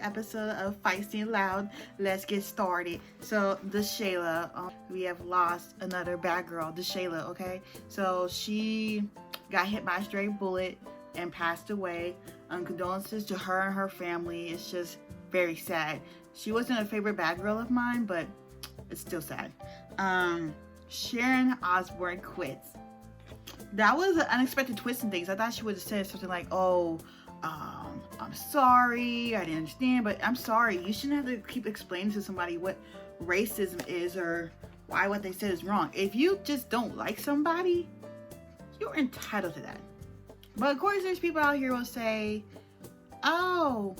episode of Feisty and Loud. Let's get started. So, Deshayla, we have lost another bad girl, Deshayla, okay? So, she got hit by a stray bullet and passed away. Condolences to her and her family. It's just very sad. She wasn't a favorite bad girl of mine, but it's still sad. Sharon Quits. That was an unexpected twist in things. I thought she would have said something like, oh, I'm sorry, I didn't understand, but I'm sorry. You shouldn't have to keep explaining to somebody what racism is or why what they said is wrong. If you just don't like somebody, you're entitled to that. But of course, there's people out here who will say, oh,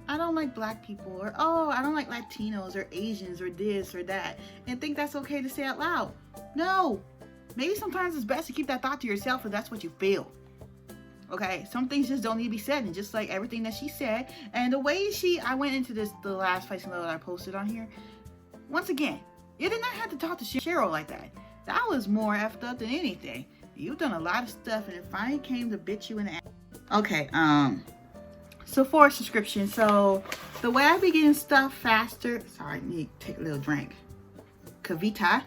I don't like black people, or oh, I don't like Latinos or Asians or this or that, and think that's okay to say out loud. No. Maybe sometimes it's best to keep that thought to yourself if that's what you feel. Okay, some things just don't need to be said, and just like everything that she said, and the way I went into the last Feisty and Loud that I posted on here, once again, you did not have to talk to Cheryl like that. That was more effed up than anything. You've done a lot of stuff, and it finally came to bit you in the ass. Okay, Sephora Subscription. So, the way I be getting stuff faster, sorry, I need to take a little drink. Kavita.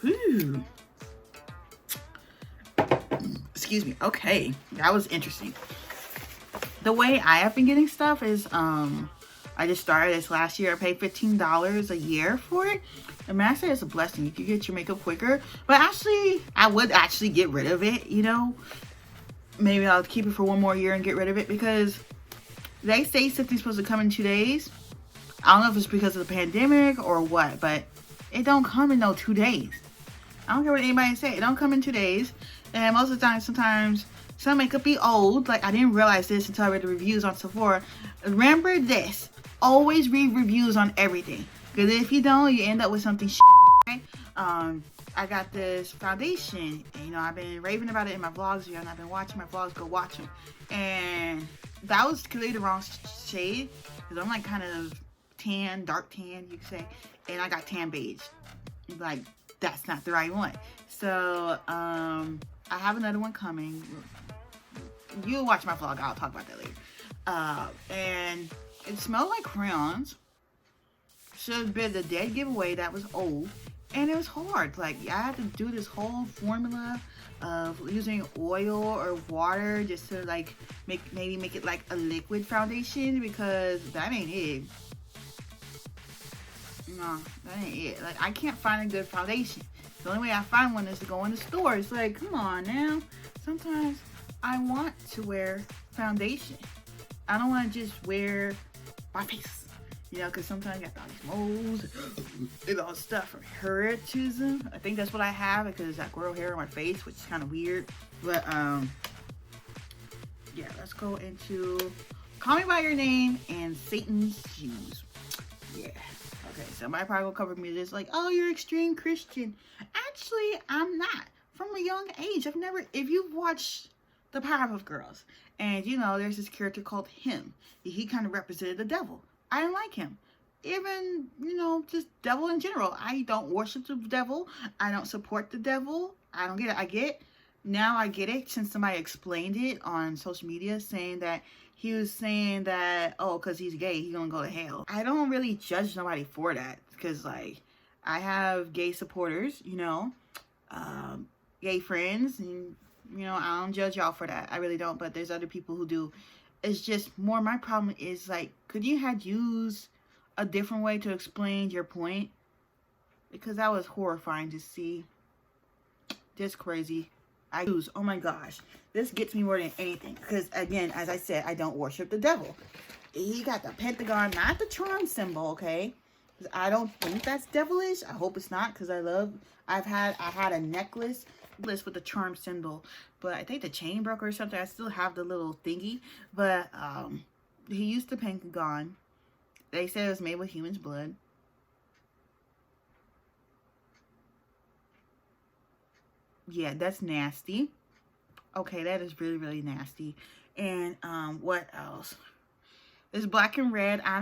Ooh. Excuse me. Okay, that was interesting. The way I have been getting stuff is I just started this last year. I paid $15 a year for it. And man, I say it's a blessing. You can get your makeup quicker. But actually, I would actually get rid of it, you know. Maybe I'll keep it for one more year and get rid of it, because they say something's supposed to come in 2 days. I don't know if it's because of the pandemic or what, but it don't come in no 2 days. I don't care what anybody say. It don't come in 2 days. And most of the time, sometimes some makeup be old. Like, I didn't realize this until I read the reviews on Sephora. Remember this. Always read reviews on everything. Because if you don't, you end up with something shit. Okay? I got this foundation. And, you know, I've been raving about it in my vlogs. You know, and I've been watching my vlogs. Go watch them. And that was clearly the wrong shade. Because I'm like kind of tan, dark tan, you could say. And I got tan beige. Like, that's not the right one. So, I have another one coming. You'll watch my vlog. I'll talk about that later. And it smelled like crayons. Should have been the dead giveaway. That was old. And it was hard. Like, I had to do this whole formula of using oil or water just to, like, maybe make it like a liquid foundation, because that ain't it. No, that ain't it. Like, I can't find a good foundation. The only way I find one is to go in the store. It's like, come on now. Sometimes I want to wear foundation. I don't want to just wear my face. You know, because sometimes I got all these moles and all stuff from heritism. I think that's what I have, because I grow hair on my face, which is kind of weird. But, yeah, let's go into Call Me By Your Name and Satan's Shoes. Yeah. Okay, somebody probably will cover me this like, oh, you're extreme Christian. Actually, I'm not. From a young age, if you've watched The Powerpuff Girls, and you know, there's this character called him. He kind of represented the devil. I didn't like him. Even, you know, just devil in general. I don't worship the devil. I don't support the devil. I don't get it. Now I get it, since somebody explained it on social media, saying that he was saying that, oh, because he's gay, he's gonna go to hell. I don't really judge nobody for that, because, like, I have gay supporters, you know, gay friends, and, you know, I don't judge y'all for that. I really don't, but there's other people who do. It's just more, my problem is, like, could you have used a different way to explain your point? Because that was horrifying to see. Just crazy. Oh my gosh, this gets me more than anything, because again, as I said, I don't worship the devil. He got the pentagon, not the charm symbol, okay? I don't think that's devilish. I hope it's not, because I had a necklace with the charm symbol, but I think the chain broke or something. I still have the little thingy, but he used the pentagon. They said it was made with human's blood. Yeah, that's nasty. Okay, that is really, really nasty. And what else? It's black and red. I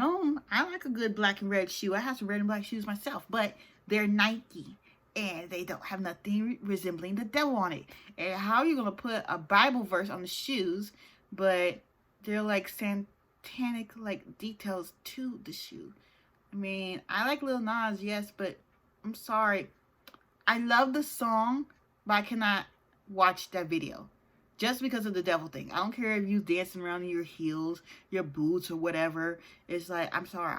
like a good black and red shoe. I have some red and black shoes myself, but they're Nike and they don't have nothing resembling the devil on it. And how are you gonna put a Bible verse on the shoes, but they're like satanic like details to the shoe? I mean, I like Lil Nas, yes, but I'm sorry. I love the song, but I cannot watch that video. Just because of the devil thing. I don't care if you dancing around in your heels, your boots, or whatever. It's like, I'm sorry.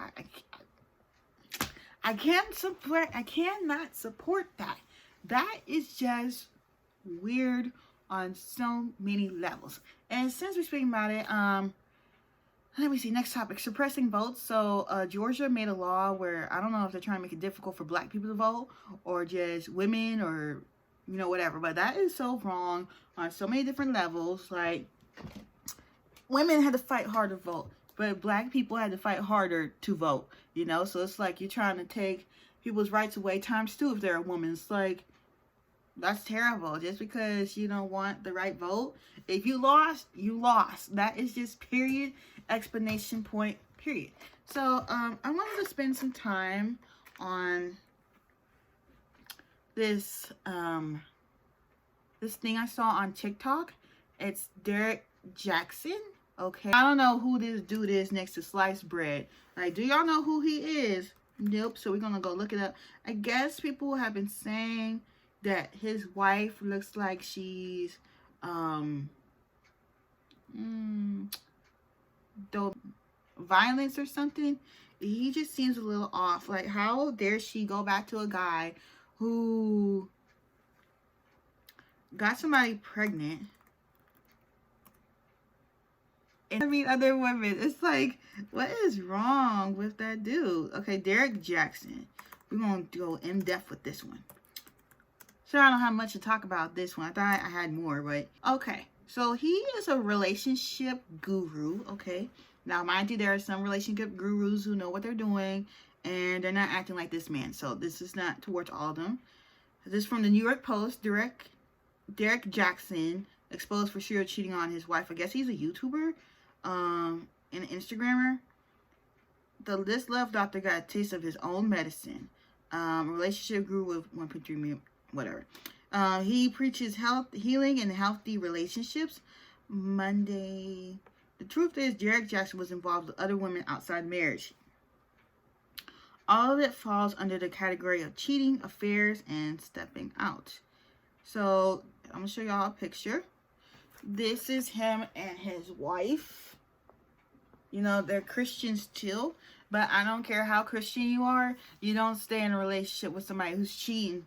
I cannot support that. That is just weird on so many levels. And since we're speaking about it, let me see, next topic, suppressing votes. So Georgia made a law where, I don't know if they're trying to make it difficult for black people to vote or just women or, you know, whatever. But that is so wrong on so many different levels. Like, women had to fight hard to vote, but black people had to fight harder to vote, you know? So it's like you're trying to take people's rights away times two if they're a woman. It's like, that's terrible. Just because you don't want the right vote. If you lost, you lost. That is just period, explanation point, period. So I wanted to spend some time on this this thing I saw on TikTok. It's Derrick Jaxn. Okay, I don't know who this dude is next to sliced bread. Like, do y'all know who he is? Nope. So we're gonna go look it up. I guess people have been saying that his wife looks like she's violence or something. He just seems a little off. Like, how dare she go back to a guy who got somebody pregnant and I mean other women? It's like, what is wrong with that dude? Okay, Derrick Jaxn. We're gonna go in depth with this one. So I don't have much to talk about this one. I thought I had more, but okay. So he is a relationship guru, okay? Now, mind you, there are some relationship gurus who know what they're doing, and they're not acting like this man. So this is not towards all of them. This is from the New York Post. Derrick Jaxn exposed for serial cheating on his wife. I guess he's a YouTuber and an Instagrammer. This love doctor got a taste of his own medicine. Relationship guru with 1.3 million, whatever. He preaches health, healing, and healthy relationships. Monday. The truth is, Derrick Jaxn was involved with other women outside marriage. All of it falls under the category of cheating, affairs, and stepping out. So I'm gonna show y'all a picture. This is him and his wife. You know, they're Christians too, but I don't care how Christian you are, you don't stay in a relationship with somebody who's cheating.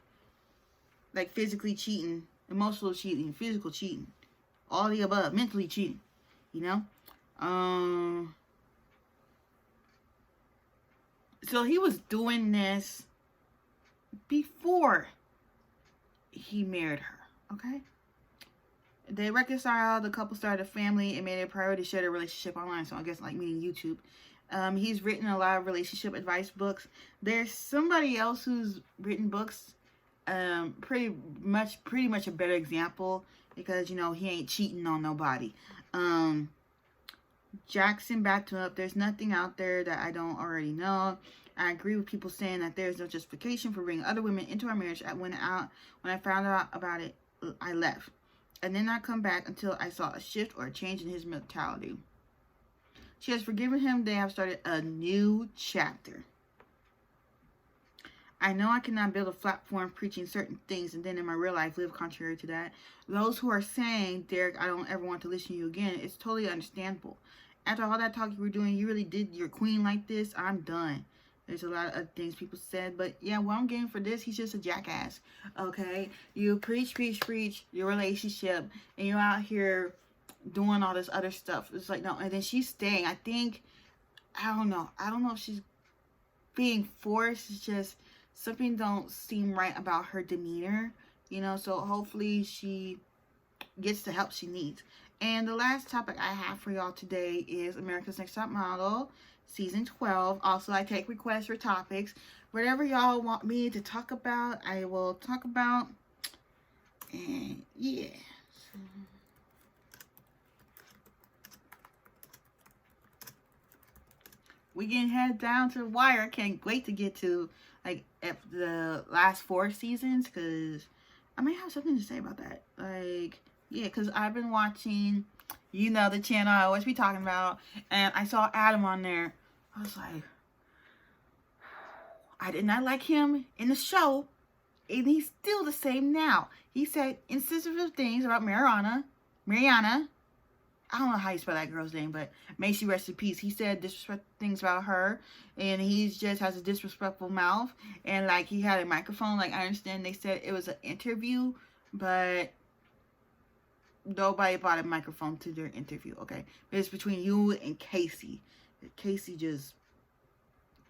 Like physically cheating, emotional cheating, physical cheating, all the above, mentally cheating, you know? So he was doing this before he married her, okay? They reconciled, the couple started a family, and made it a priority to share their relationship online, so I guess like meaning YouTube. He's written a lot of relationship advice books. There's somebody else who's written books, pretty much a better example, because, you know, he ain't cheating on nobody. Jackson backed him up. There's nothing out there that I don't already know. I agree with people saying that there's no justification for bringing other women into our marriage. When I found out about it, I left. And then I come back until I saw a shift or a change in his mentality. She has forgiven him. They have started a new chapter. I know I cannot build a platform preaching certain things and then in my real life live contrary to that. Those who are saying, Derrick, I don't ever want to listen to you again, it's totally understandable. After all that talk you were doing, you really did your queen like this? I'm done. There's a lot of other things people said, but yeah, what I'm getting for this, he's just a jackass, okay? You preach your relationship, and you're out here doing all this other stuff. It's like, no, and then she's staying. I think, I don't know if she's being forced. It's just something don't seem right about her demeanor, you know, so hopefully she gets the help she needs. And the last topic I have for y'all today is America's Next Top Model, Season 12. Also, I take requests for topics. Whatever y'all want me to talk about, I will talk about. And yeah. we getting head down to the wire. I can't wait to get to like the last 4 seasons, because I might have something to say about that. Like, yeah, because I've been watching, you know, the channel I always be talking about, and I saw Adam on there. I was like, I did not like him in the show, and he's still the same now. He said insensitive things about Mariana. I don't know how you spell that girl's name, but may she rest in peace. He said disrespectful things about her, and he just has a disrespectful mouth, and like he had a microphone. Like, I understand they said it was an interview, but nobody bought a microphone to their interview, okay? But it's between you and Casey. Casey just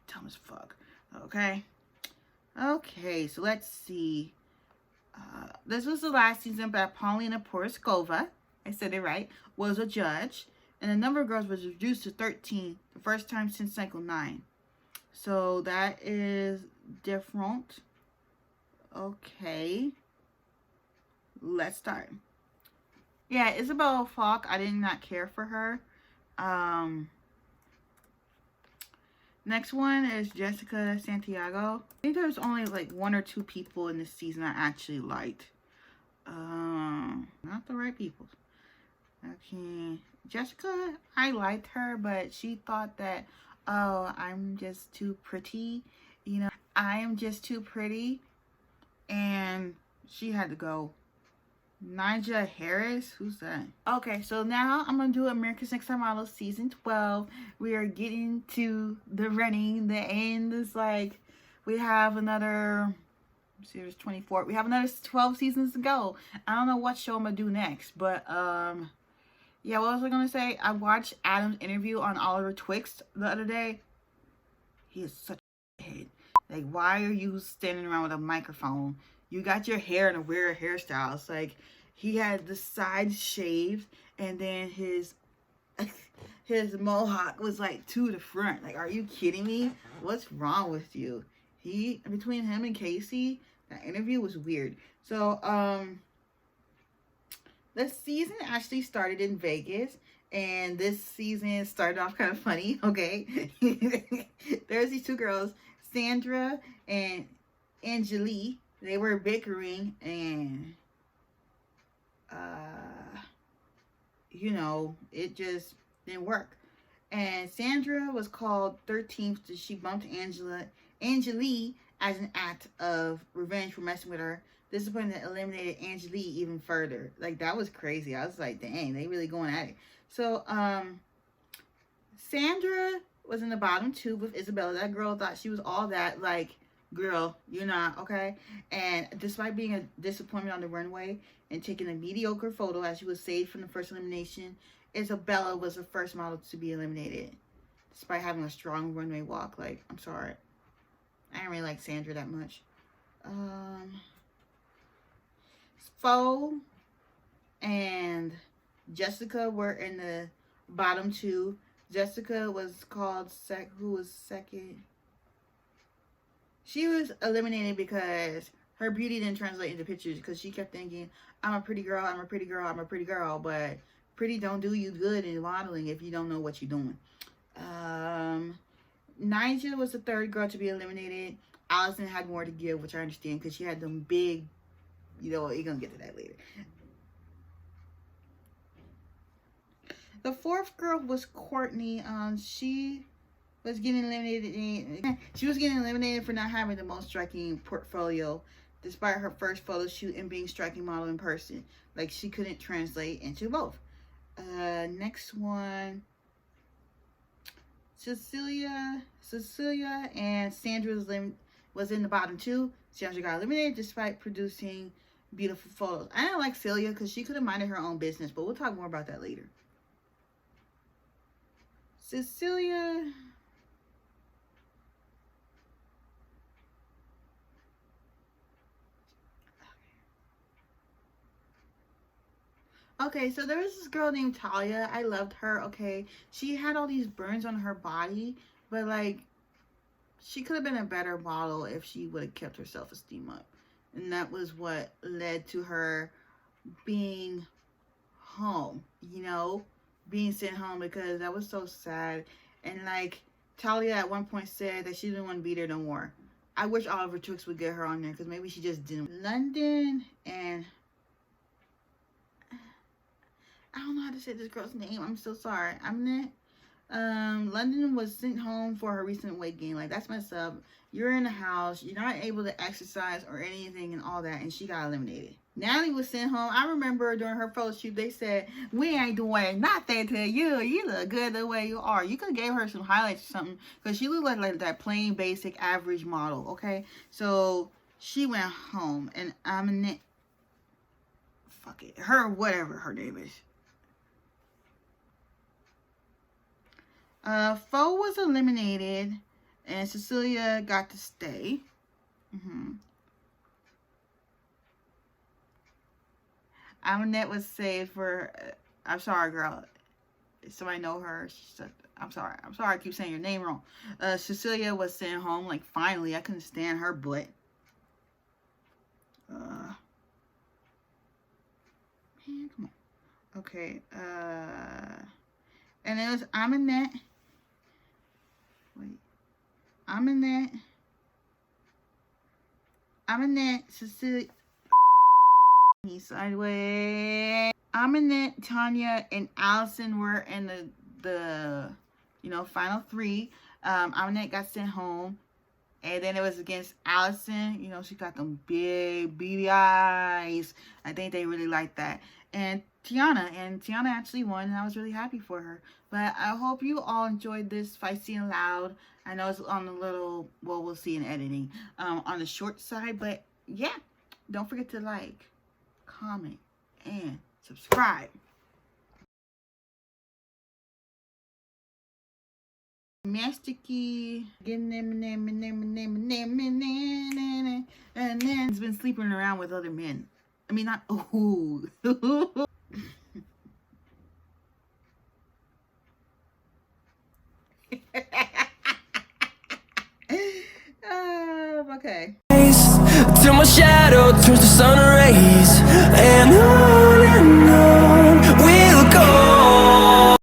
dumb as fuck, okay? Okay, so let's see. This was the last season, but Paulina Poroskova, I said it right, was a judge, and the number of girls was reduced to 13, the first time since cycle 9. So that is different. Okay, let's start. Yeah, Isabella Falk, I did not care for her. Next one is Jessica Santiago. I think there's only like 1 or 2 people in this season I actually liked. Not the right people. Okay, Jessica, I liked her, but she thought that, oh, I'm just too pretty. You know, I am just too pretty. And she had to go. Nija Harris, who's that? Okay, so now I'm gonna do America's Next Top Model season 12. We are getting to the running. The end is like, we have another, series 24. We have another 12 seasons to go. I don't know what show I'm gonna do next, but yeah, what was I gonna say? I watched Adam's interview on Oliver Twist the other day. He is such a head. Like, why are you standing around with a microphone? You got your hair in a weird hairstyle. It's like he had the sides shaved, and then his mohawk was like to the front. Like, are you kidding me? What's wrong with you? Between him and Casey, that interview was weird. So, the season actually started in Vegas, and this season started off kind of funny, okay? There's these 2 girls, Sandra and Angelique. They were bickering, and you know, it just didn't work. And Sandra was called 13th. She bumped Angelique as an act of revenge for messing with her. This is when they eliminated Angelique even further. Like, that was crazy. I was like, dang, they really going at it. So, Sandra was in the bottom 2 with Isabella. That girl thought she was all that. Like, girl, you're not, okay? And despite being a disappointment on the runway and taking a mediocre photo as she was saved from the first elimination, Isabella was the first model to be eliminated, despite having a strong runway walk. Like, I'm sorry. I didn't really like Sandra that much. Fo and Jessica were in the bottom 2. Jessica was called who was second? She was eliminated because her beauty didn't translate into pictures, because she kept thinking, I'm a pretty girl, I'm a pretty girl, I'm a pretty girl, but pretty don't do you good in modeling if you don't know what you're doing. Nija was the 3rd girl to be eliminated. Allison had more to give, which I understand, because she had them big, you know, you're going to get to that later. The 4th girl was Courtney. She was getting eliminated. She was getting eliminated for not having the most striking portfolio, despite her first photo shoot and being striking model in person. Like, she couldn't translate into both. Next one, Cecilia and Sandra was in the bottom 2. Sandra got eliminated despite producing beautiful photos. I didn't like Celia because she could have minded her own business, but we'll talk more about that later. Cecilia, okay, so there was this girl named Talia. I loved her, okay? She had all these burns on her body, but like, she could have been a better model if she would have kept her self-esteem up. And that was what led to her being home, you know? Being sent home, because that was so sad. And like, Talia at one point said that she didn't want to be there no more. I wish Oliver Twix would get her on there because maybe she just didn't. London and I don't know how to say this girl's name. I'm so sorry. London was sent home for her recent weight gain. Like, that's messed up. You're in the house. You're not able to exercise or anything and all that. And she got eliminated. Natalie was sent home. I remember during her photo shoot, they said, we ain't doing nothing to you. You look good the way you are. You could have gave her some highlights or something. Because she looked like that plain, basic, average model. Okay? So, she went home. And fuck it. Whatever her name is. Foe was eliminated, and Cecilia got to stay. Aminette was saved for. I'm sorry, girl. Somebody know her? I'm sorry. I keep saying your name wrong. Cecilia was sent home. Like, finally, I couldn't stand her butt. Man, come on. Okay. And it was Aminette. Wait. Aminette, Cecilia. Sideways. Aminette, Tanya, and Allison were in the final three. Aminette got sent home. And then it was against Allison. She got them big, beady eyes. I think they really liked that. And Tiana actually won, and I was really happy for her. But I hope you all enjoyed this Feisty and Loud. I know it's on a little, well, we'll see in editing, on the short side. But yeah, don't forget to like, comment, and subscribe. Masticky, getting them, and then he's been sleeping around with other men. I mean, not, ooh. Okay. Till my shadow turns to sun rays, and